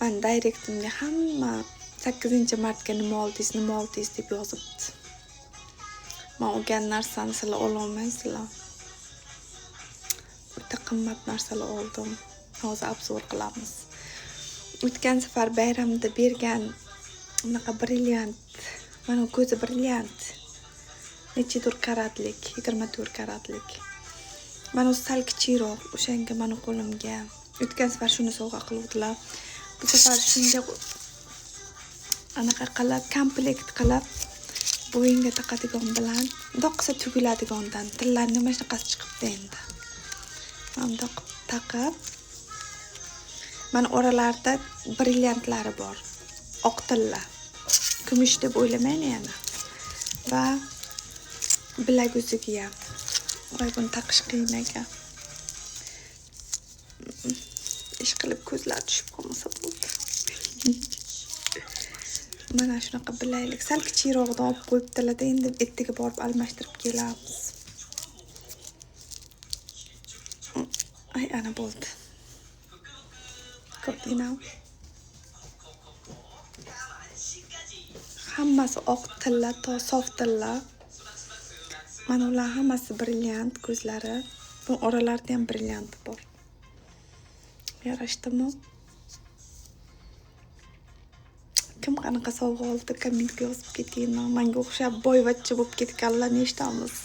man direktimga hamma 8-martga nima oldingiz deb yozibdi. Men olgan narsani sizlar ololmaysizlar. O'ta qimmat narsalar oldim. Hozir obzor qilamiz. O'tgan safar bayramda bergan bunaqa brilliant, mana ko'zi brilliant. Nechidir karatlik, 24 karatlik. Mana sal kichikroq, o'shanga mana qo'limga. O'tgan safar shuni sovg'a qiluvdilar. Bu safar shunga anaqa qilib, komplekt qilib bo'yinga taqadigan bilan, doqsa tugiladigandan tillar nima shunaqasi chiqibdi endi. Mana taqib, mana oralarda brilliantlari bor. Oq tilla. Kumush deb o'ylamang yana. Va bilak uziga ham. Voy, buni taqish qiyin ekan. Ish qilib ko'zlar tushib qolmasa bo'ldi. Mana shunaqa bilaylik, sal kichikroqdan olib qo'yibdilar, endi ertaga borib almashtirib kelamiz. Ay, ana bo'ldi. Ko'rdingmi? Hammasi oq tilla, to sof tilla. Mana ular hammasi brilliant ko'zlari. Bu oralarda ham brilliant bor. Yarashdimi? Kim qanaqa sovg'a oldi, kommentga yozib ketinglar. Menga o'xshab boyvachcha bo'lib ketganlar, nechta olamiz?